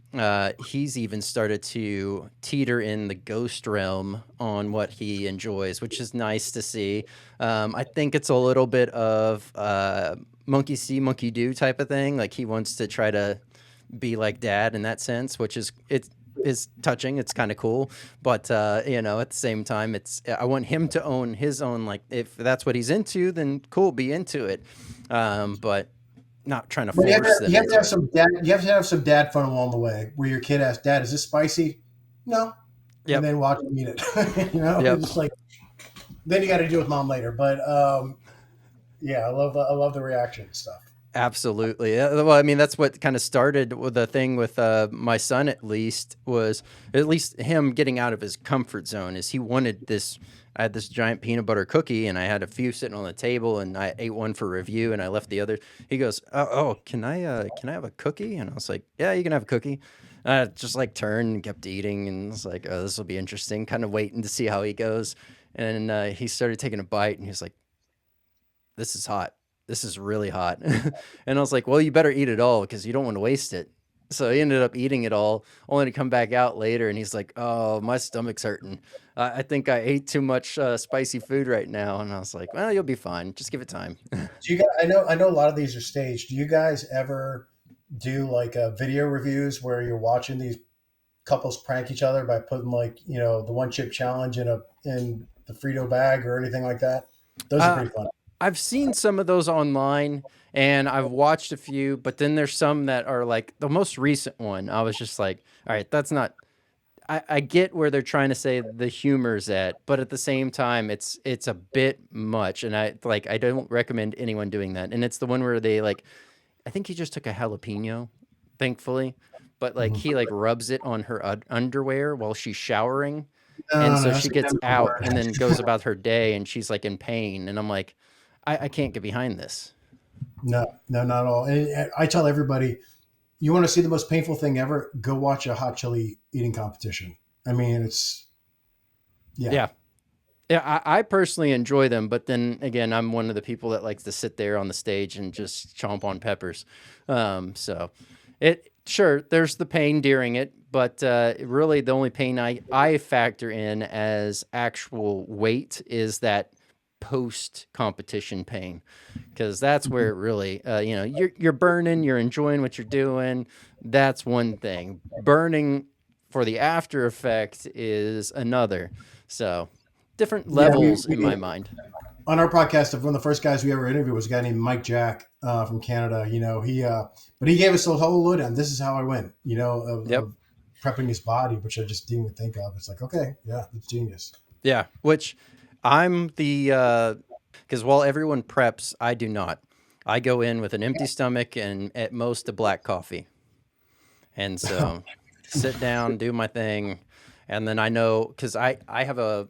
he's even started to teeter in the ghost realm on what he enjoys, which is nice to see. I think it's a little bit of monkey see, monkey do type of thing. Like he wants to try to be like dad in that sense, which is touching. It's kind of cool, but at the same time, I want him to own his own. Like if that's what he's into, then cool, be into it. But not trying to But force them you have to into have it. some dad. You have to have some dad fun along the way, where your kid asks, "Dad, is this spicy?" No, and Yep. then watch him eat it. Yep. It's like then you got to deal with mom later. But yeah, I love the reaction stuff. Absolutely. Well, I mean, that's what kind of started with the thing with my son, at least, was at least him getting out of his comfort zone. Is he wanted this. I had this giant peanut butter cookie, and I had a few sitting on the table, and I ate one for review, and I left the other. He goes, "Oh, can I have a cookie?" And I was like, "Yeah, you can have a cookie." Just like turned and kept eating, and was like, "Oh, this will be interesting." Kind of waiting to see how he goes, and he started taking a bite, and he was like, "This is hot. This is really hot." And I was like, "Well, you better eat it all because you don't want to waste it." So he ended up eating it all, only to come back out later. And he's like, "Oh, my stomach's hurting. I think I ate too much spicy food right now." And I was like, "Well, you'll be fine. Just give it time." Do you guys? I know a lot of these are staged. Do you guys ever do like video reviews where you're watching these couples prank each other by putting like the one chip challenge in the Frito bag or anything like that? Those are Uh, pretty fun. I've seen some of those online and I've watched a few, but then there's some that are like the most recent one. I was just like, all right, that's not. I get where they're trying to say the humor's at, but at the same time, it's a bit much, and I don't recommend anyone doing that. And it's the one where they like, I think he just took a jalapeno, thankfully, but like Mhm. he like rubs it on her underwear while she's showering, And No, no, so that's she a gets chemical out and burn. then goes about her day and she's like in pain. And I'm like, I can't get behind this. No, no, not at all. And I tell everybody, you want to see the most painful thing ever? Go watch a hot chili eating competition. I mean, it's yeah, Yeah. Yeah, I personally enjoy them, but then again, I'm one of the people that likes to sit there on the stage and just chomp on peppers. So it sure there's the pain during it, but really the only pain I factor in as actual weight is that post competition pain, because that's where it really you're burning, you're enjoying what you're doing. That's one thing. Burning for the after effect is another. So different yeah. levels in my mind. On our podcast, one of the first guys we ever interviewed was a guy named Mike Jack from Canada. But he gave us the whole lowdown. This is how I win. Yep. Of prepping his body, which I just didn't even think of. It's like, okay, yeah, it's genius. Yeah. Which I'm the because while everyone preps, I do not. I go in with an empty stomach and at most a black coffee. And so sit down, do my thing, and then I know because I have a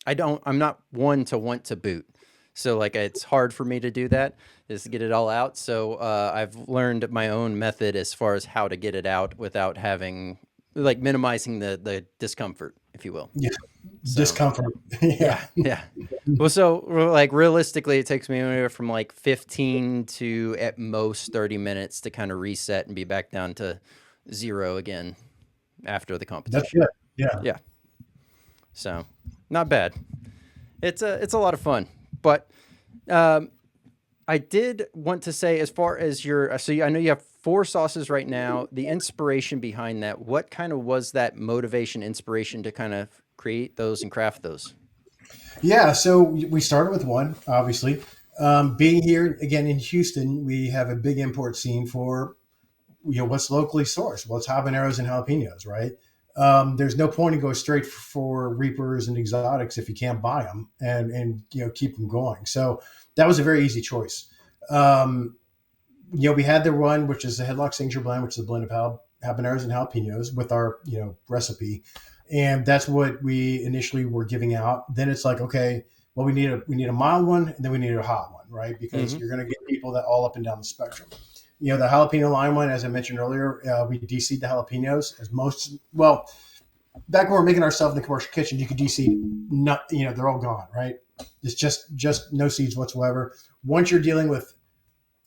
I'm not one to want to boot. So like it's hard for me to do that is to get it all out. So I've learned my own method as far as how to get it out without having like minimizing the discomfort, if you will. Yeah, So discomfort. yeah, Yeah, yeah. Well, so like realistically, it takes me anywhere from like 15 to at most 30 minutes to kind of reset and be back down to zero again after the that's competition. good. Yeah. Yeah. So not bad. It's a lot of fun, but um, I did want to say as far as your I know you have four sauces right now. The inspiration behind that, what kind of was that motivation, inspiration to kind of create those and craft those? Yeah, so we started with one, obviously. Being here again in Houston, we have a big import scene for what's locally sourced. Well, it's habaneros and jalapenos, right? There's no point in going straight for reapers and exotics if you can't buy them and keep them going. So that was a very easy choice. Um, we had the one which is the Headlock signature blend, which is a blend of habaneros and jalapenos with our recipe, and that's what we initially were giving out. Then it's like, okay, well, we need a mild one, and then we need a hot one, right? Because Mm-hmm. you're going to get people that all up and down the spectrum. The jalapeno lime one, as I mentioned earlier, we de-seed the jalapenos as most. Well, back when we were making ourselves in the commercial kitchen, you could de-seed, not, they're all gone, right? It's just no seeds whatsoever. Once you're dealing with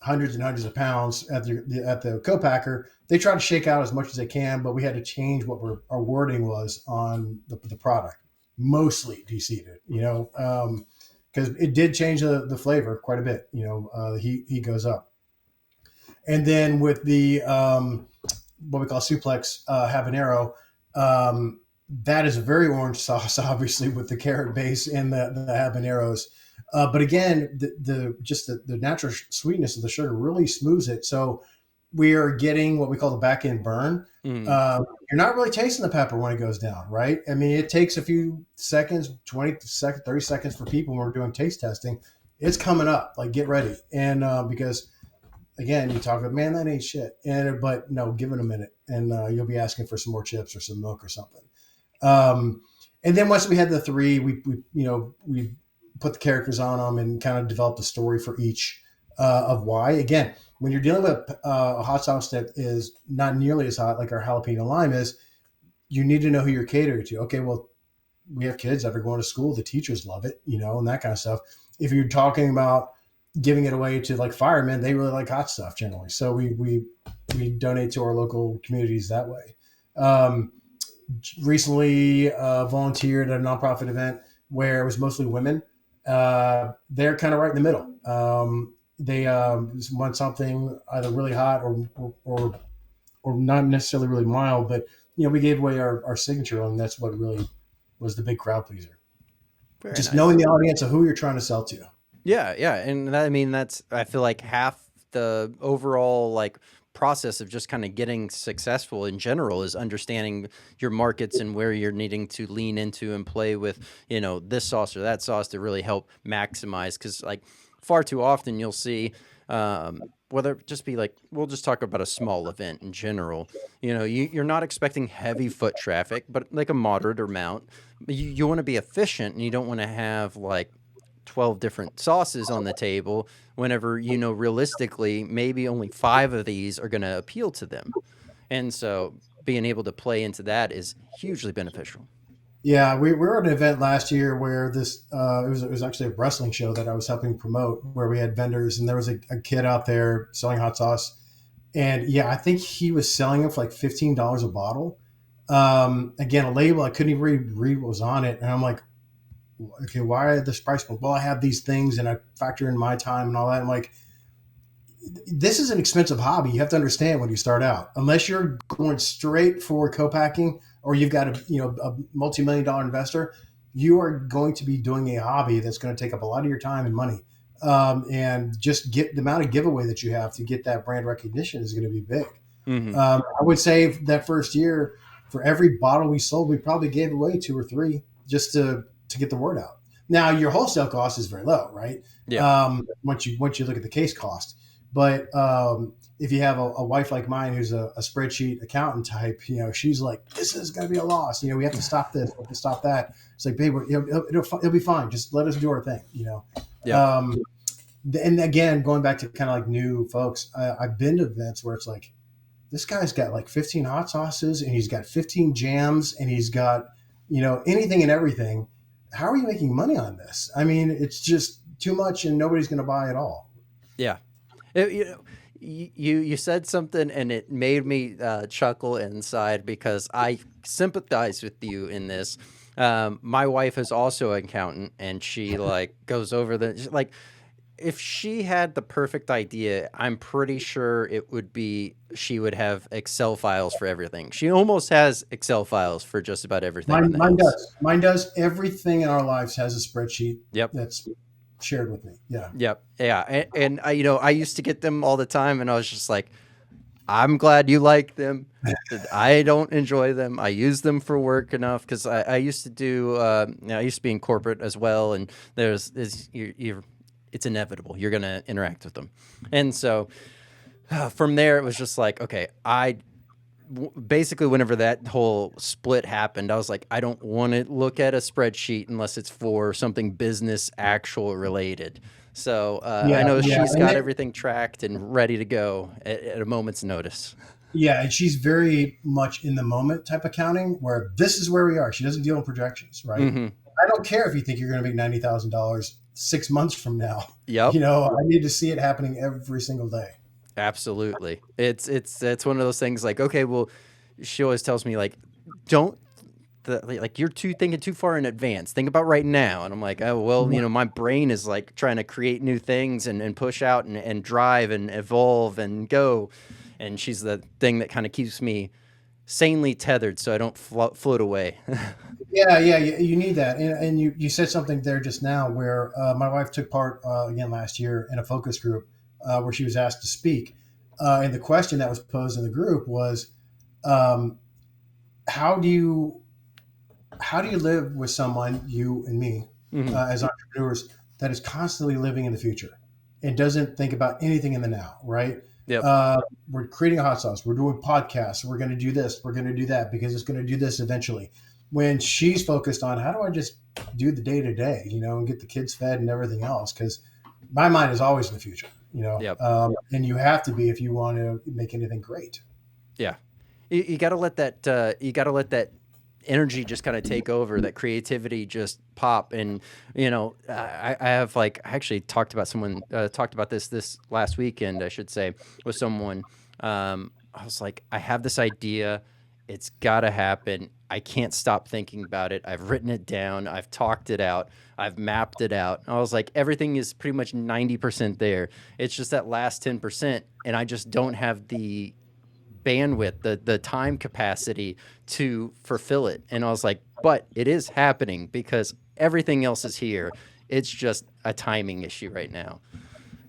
hundreds and hundreds of pounds at the co-packer, they try to shake out as much as they can, but we had to change what our wording was on the product. Mostly de-seeded, because it did change the flavor quite a bit. The heat goes up. And then with the what we call suplex habanero, that is a very orange sauce, obviously, with the carrot base and the habaneros. But again, the natural sweetness of the sugar really smooths it. So we are getting what we call the back end burn. Mm. You're not really tasting the pepper when it goes down, right? I mean, it takes a few seconds, 20 seconds, 30 seconds for people when we're doing taste testing. It's coming up, like get ready. And because again, you talk about, man, that ain't shit. But no, give it a minute, and you'll be asking for some more chips or some milk or something. And then once we had the three, we put the characters on them and kind of developed a story for each of why. Again, when you're dealing with a hot sauce that is not nearly as hot like our jalapeno lime is, you need to know who you're catering to. Okay, well, we have kids that are going to school. The teachers love it, and that kind of stuff. If you're talking about giving it away to like firemen, they really like hot stuff generally. So we donate to our local communities that way. Recently volunteered at a nonprofit event where it was mostly women. They're kind of right in the middle. They want something either really hot or not necessarily really mild, but we gave away our signature and that's what really was the big crowd pleaser. Very Just nice. knowing the audience of who you're trying to sell to. Yeah, yeah, and that's I feel like half the overall like process of just kind of getting successful in general is understanding your markets and where you're needing to lean into and play with, this sauce or that sauce to really help maximize. Because like far too often you'll see whether it just be like, we'll just talk about a small event in general. You're not expecting heavy foot traffic, but like a moderate amount. You want to be efficient, and you don't want to have like 12 different sauces on the table whenever, realistically, maybe only 5 of these are going to appeal to them. And so being able to play into that is hugely beneficial. Yeah, we were at an event last year where it was actually a wrestling show that I was helping promote, where we had vendors, and there was a kid out there selling hot sauce, and yeah, I think he was selling it for like $15 a bottle. Again, a label I couldn't even read what was on it, and I'm like, okay, why are this price point? Well, I have these things, and I factor in my time and all that. I'm like, this is an expensive hobby. You have to understand when you start out, unless you're going straight for co-packing or you've got a multi-million-dollar investor, you are going to be doing a hobby that's going to take up a lot of your time and money. And just get the amount of giveaway that you have to get that brand recognition is going to be big. Mm-hmm. I would say that first year, for every bottle we sold, we probably gave away 2 or 3 just to get the word out. Now your wholesale cost is very low, right? Yeah. Once you look at the case cost. But if you have a wife like mine who's a spreadsheet accountant type, she's like, this is going to be a loss. We have to stop this, we have to stop that. It's like, babe, it'll be fine. Just let us do our thing. Yeah. And again, going back to kind of like new folks, I've been to events where it's like, this guy's got like 15 hot sauces, and he's got 15 jams, and he's got anything and everything. How are you making money on this? I mean, it's just too much, and nobody's going to buy it all. Yeah. You said something, and it made me chuckle inside, because I sympathize with you in this. My wife is also an accountant, and she like goes over if she had the perfect idea, I'm pretty sure it would be, she would have Excel files for everything. She almost has Excel files for just about everything. Mine does. Everything in our lives has a spreadsheet. Yep. That's shared with me. Yeah. Yep. Yeah. And I, I used to get them all the time, and I was just like, I'm glad you like them. I don't enjoy them. I use them for work enough, because I used to do, I used to be in corporate as well. And it's inevitable. You're going to interact with them. And so from there, it was just like, okay, basically, whenever that whole split happened, I was like, I don't want to look at a spreadsheet unless it's for something business actual related. So I know she's got everything tracked and ready to go at a moment's notice. Yeah, and she's very much in the moment type accounting, where this is where we are. She doesn't deal in projections, right? Mm-hmm. I don't care if you think you're going to make $90,000 6 months from now. Yep. I need to see it happening every single day. Absolutely. It's one of those things like, okay, well, she always tells me like, you're thinking too far in advance. Think about right now. And I'm like, oh, well, my brain is like trying to create new things and push out and drive and evolve and go. And she's the thing that kind of keeps me sanely tethered so I don't float away. Yeah, you need that. And you said something there just now where my wife took part again last year in a focus group where she was asked to speak. And the question that was posed in the group was, how do you live with someone, you and me, mm-hmm. As entrepreneurs, that is constantly living in the future and doesn't think about anything in the now, right? Yep. We're creating a hot sauce. We're doing podcasts. We're going to do this. We're going to do that because it's going to do this eventually. When she's focused on how do I just do the day to day, and get the kids fed and everything else, because my mind is always in the future, Yep. And you have to be if you want to make anything great. Yeah, you got to let that energy just kind of take over, that creativity just pop. And I have I actually talked about this last weekend, I should say, with someone. I was like, I have this idea, it's got to happen. I can't stop thinking about it. I've written it down. I've talked it out. I've mapped it out. I was like, everything is pretty much 90% there. It's just that last 10%, and I just don't have the bandwidth, the time capacity to fulfill it. And I was like, but it is happening because everything else is here. It's just a timing issue right now.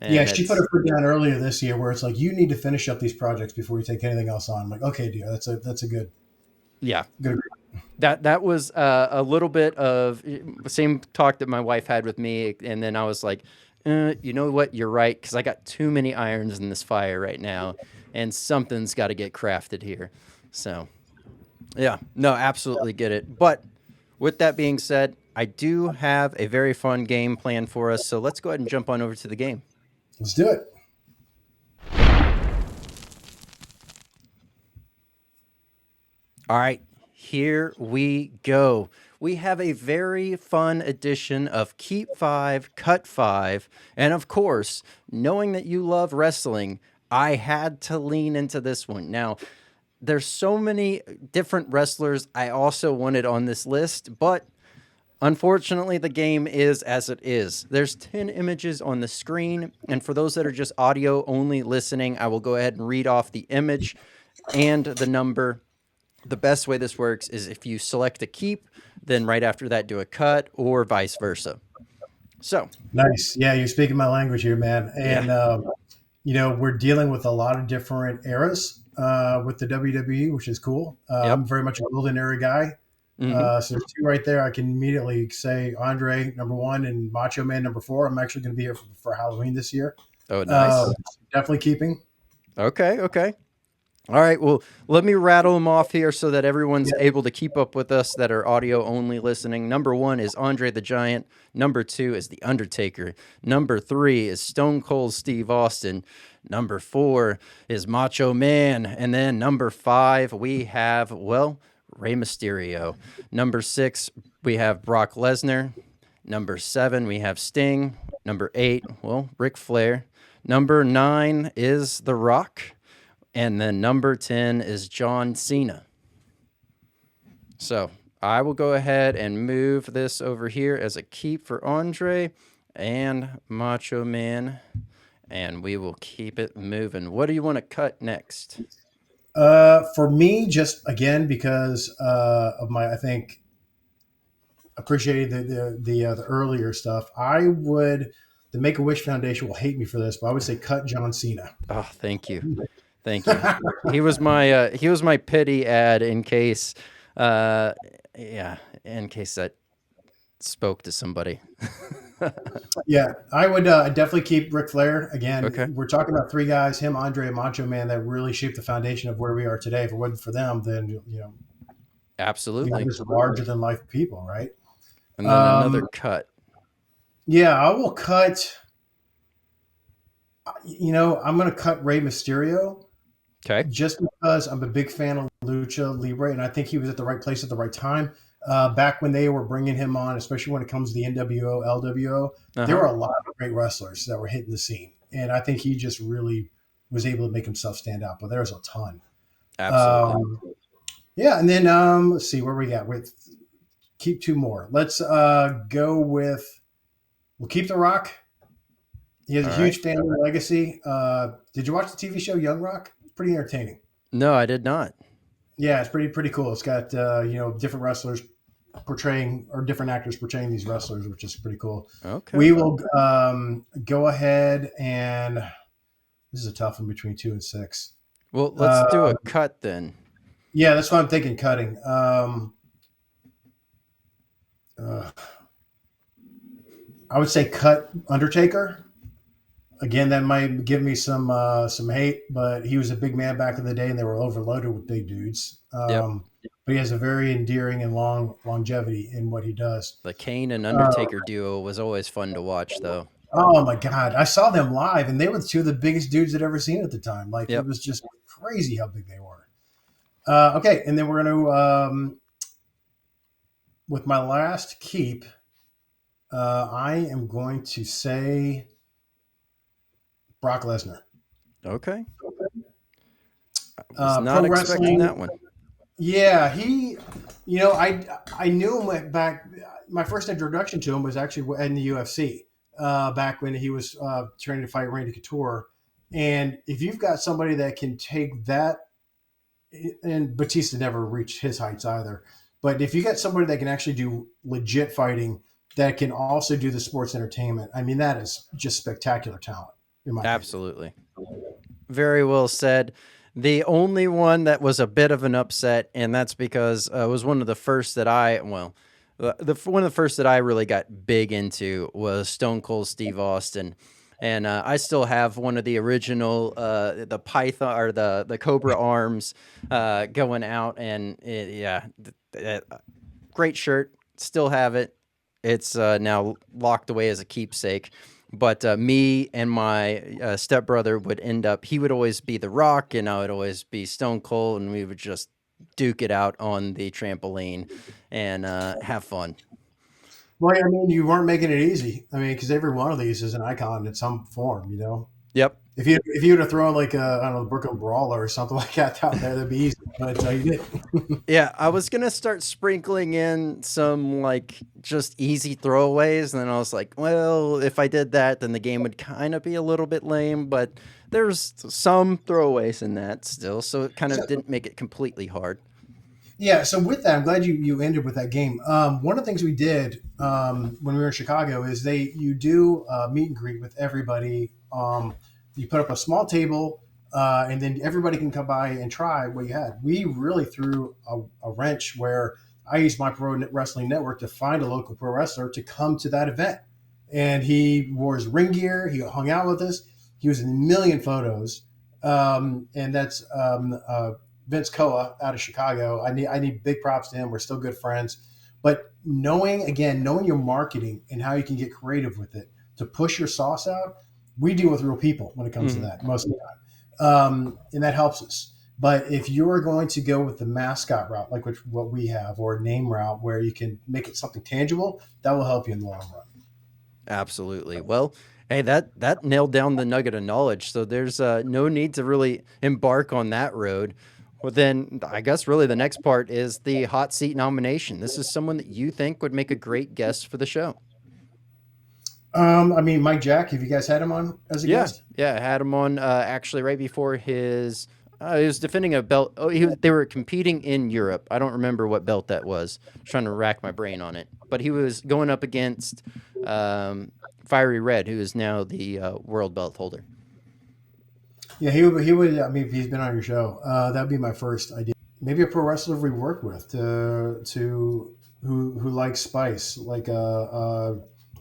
And yeah, she put her foot down earlier this year where it's like, you need to finish up these projects before you take anything else on. I'm like, okay, dear, that's a good. Yeah. Good. That was a little bit of the same talk that my wife had with me. And then I was like, You know what? You're right, because I got too many irons in this fire right now, and something's got to get crafted here. So, yeah, no, absolutely get it. But with that being said, I do have a very fun game planned for us. So let's go ahead and jump on over to the game. Let's do it. All right, here we go. We have a very fun edition of Keep 5, Cut 5. And of course, knowing that you love wrestling, I had to lean into this one. Now, there's so many different wrestlers I also wanted on this list, but unfortunately, the game is as it is. There's 10 images on the screen, and for those that are just audio only listening, I will go ahead and read off the image and the number. The best way this works is if you select a keep, then right after that do a cut, or vice versa. So Nice. Yeah, you're speaking my language here, man. And yeah. we're dealing with a lot of different eras with the WWE, which is cool. Yep. I'm very much a golden era guy. So there's two right there. I can immediately say Andre number 1 and Macho Man number 4. I'm actually going to be here for Halloween this year. Oh, nice. Definitely keeping. Okay. All right, well, let me rattle them off here so that everyone's able to keep up with us that are audio only listening. Number 1 is Andre the Giant. Number 2 is The Undertaker. Number 3 is Stone Cold Steve Austin. Number 4 is Macho Man. And then number 5, we have, Rey Mysterio. Number 6, we have Brock Lesnar. Number 7, we have Sting. Number 8, Ric Flair. Number 9 is The Rock. And then number 10 is John Cena. So I will go ahead and move this over here as a keep for Andre and Macho Man, and we will keep it moving. What do you want to cut next? For me, just again, because of my, I think, appreciated the earlier stuff, I would, the Make-A-Wish Foundation will hate me for this, but I would say cut John Cena. Oh, thank you. Thank you. He was my pity ad in case, in case that spoke to somebody. Yeah, I would definitely keep Ric Flair. Again, Okay. We're talking about 3 guys, him, Andre, and Macho Man, that really shaped the foundation of where we are today. If it wasn't for them, then, Absolutely. just larger than life people, right? And then another cut. Yeah, I will cut, I'm going to cut Rey Mysterio. Okay. Just because I'm a big fan of Lucha Libre, and I think he was at the right place at the right time. Back when they were bringing him on, especially when it comes to the NWO, LWO, there were a lot of great wrestlers that were hitting the scene. And I think he just really was able to make himself stand out. But there's a ton. Absolutely. And then let's see where we got. Keep 2 more. Let's go with, we'll keep The Rock. He has a huge family legacy. Did you watch the TV show Young Rock? Pretty entertaining. No, I did not. Yeah, it's pretty cool. It's got different wrestlers portraying, or different actors portraying these wrestlers, which is pretty cool. Okay. We will go ahead, and this is a tough one between 2 and 6. Well, let's do a cut then. Yeah, that's what I'm thinking. Cutting. I would say cut Undertaker. Again, that might give me some hate, but he was a big man back in the day, and they were overloaded with big dudes. But he has a very endearing and long longevity in what he does. The Kane and Undertaker duo was always fun to watch, though. Oh my God, I saw them live, and they were 2 of the biggest dudes I'd ever seen at the time. Like it was just crazy how big they were. Okay, and then we're going to, with my last keep, I am going to say Brock Lesnar. Okay. I was not expecting that one. Yeah, he, I knew him back. My first introduction to him was actually in the UFC, back when he was training to fight Randy Couture. And if you've got somebody that can take that, and Batista never reached his heights either, but if you got somebody that can actually do legit fighting, that can also do the sports entertainment, I mean, that is just spectacular talent. Absolutely. Very well said. The only one that was a bit of an upset, and that's because it was one of the first that One of the first that I really got big into was Stone Cold Steve Austin. And I still have one of the original, the Python or the Cobra arms going out. And great shirt. Still have it. It's now locked away as a keepsake. But me and my stepbrother would end up, he would always be The Rock and I would always be Stone Cold, and we would just duke it out on the trampoline and have fun. Well, I mean, you weren't making it easy. I mean, because every one of these is an icon in some form, you know? Yep. If you would have thrown like I don't know, Brooklyn Brawler or something like that out there, that'd be easy. But you did. Yeah, I was gonna start sprinkling in some like just easy throwaways, and then I was like, well, if I did that, then the game would kind of be a little bit lame. But there's some throwaways in that still, so it kind of didn't make it completely hard. Yeah. So with that, I'm glad you ended with that game. One of the things we did when we were in Chicago is you do meet and greet with everybody. You put up a small table, and then everybody can come by and try what you had. We really threw a wrench where I used my Pro Wrestling Network to find a local pro wrestler to come to that event. And he wore his ring gear. He hung out with us. He was in a million photos. And that's Vince Koa out of Chicago. I need big props to him. We're still good friends. But knowing your marketing and how you can get creative with it to push your sauce out, we deal with real people when it comes to that most of the time. And that helps us. But if you're going to go with the mascot route, like what we have, or a name route where you can make it something tangible, that will help you in the long run. Absolutely. Well, hey, that nailed down the nugget of knowledge. So there's no need to really embark on that road. Well, then I guess really the next part is the hot seat nomination. This is someone that you think would make a great guest for the show. I mean, Mike Jack, have you guys had him on as a guest? Yeah, I had him on actually right before his. He was defending a belt. Oh, they were competing in Europe. I don't remember what belt that was. I'm trying to rack my brain on it. But he was going up against Fiery Red, who is now the world belt holder. Yeah, he would. I mean, if he's been on your show, that'd be my first idea. Maybe a pro wrestler we work with who likes spice, like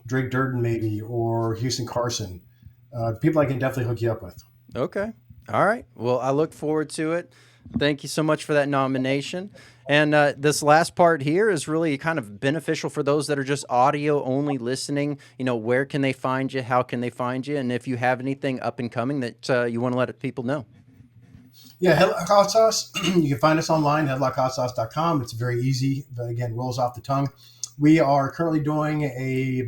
Drake Durden maybe, or Houston Carson. People I can definitely hook you up with. Okay. All right. Well, I look forward to it. Thank you so much for that nomination. And this last part here is really kind of beneficial for those that are just audio only listening. You know, where can they find you? How can they find you? And if you have anything up and coming that you want to let people know. Yeah, Headlock Hot Sauce. You can find us online, headlockhotsauce.com. It's very easy. But again, rolls off the tongue. We are currently doing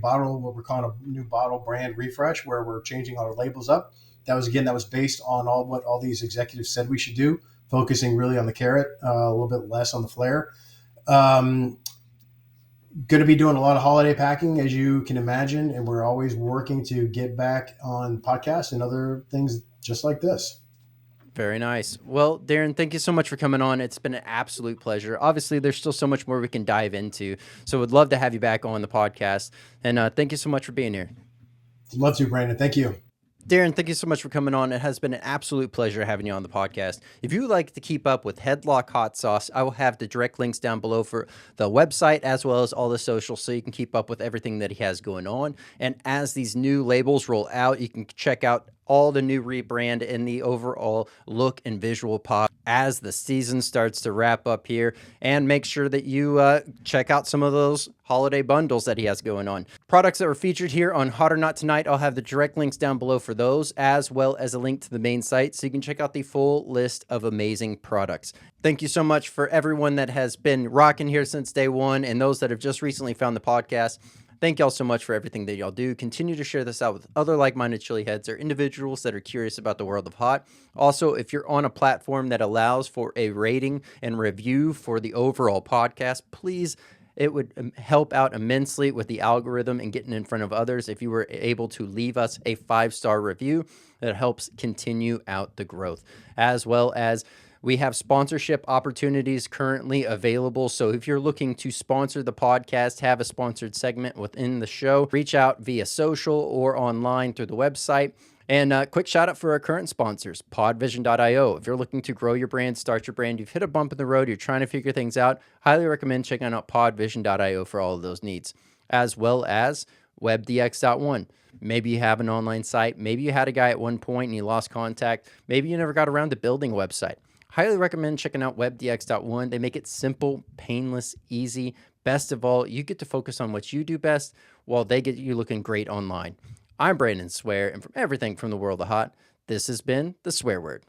what we're calling a new bottle brand refresh, where we're changing all our labels up. That was based on what all these executives said we should do, focusing really on the carrot, a little bit less on the flair. Going to be doing a lot of holiday packing, as you can imagine, and we're always working to get back on podcasts and other things just like this. Very nice. Well, Darren, thank you so much for coming on. It's been an absolute pleasure. Obviously, there's still so much more we can dive into, so would love to have you back on the podcast. And thank you so much for being here. Love to, Brandon. Thank you. Darren, thank you so much for coming on. It has been an absolute pleasure having you on the podcast. If you would like to keep up with Headlock Hot Sauce, I will have the direct links down below for the website as well as all the socials, so you can keep up with everything that he has going on. And as these new labels roll out, you can check out all the new rebrand and the overall look and visual pop as the season starts to wrap up here. And make sure that you check out some of those holiday bundles that he has going on. Products that were featured here on Hot or Not Tonight, I'll have the direct links down below for those, as well as a link to the main site, so you can check out the full list of amazing products. Thank you so much for everyone that has been rocking here since day one, and those that have just recently found the podcast. Thank y'all so much for everything that y'all do. Continue to share this out with other like-minded chili heads or individuals that are curious about the world of hot. Also, if you're on a platform that allows for a rating and review for the overall podcast, please, it would help out immensely with the algorithm and getting in front of others if you were able to leave us a 5-star review. That helps continue out the growth, as well as we have sponsorship opportunities currently available. So if you're looking to sponsor the podcast, have a sponsored segment within the show, reach out via social or online through the website. And quick shout out for our current sponsors, podvision.io. If you're looking to grow your brand, start your brand, you've hit a bump in the road, you're trying to figure things out, highly recommend checking out podvision.io for all of those needs, as well as webdx.one. Maybe you have an online site. Maybe you had a guy at one point and you lost contact. Maybe you never got around to building a website. Highly recommend checking out webdx.one. They make it simple, painless, easy. Best of all, you get to focus on what you do best while they get you looking great online. I'm Brandon Swear, and from everything from the world of hot, this has been The Swear Word.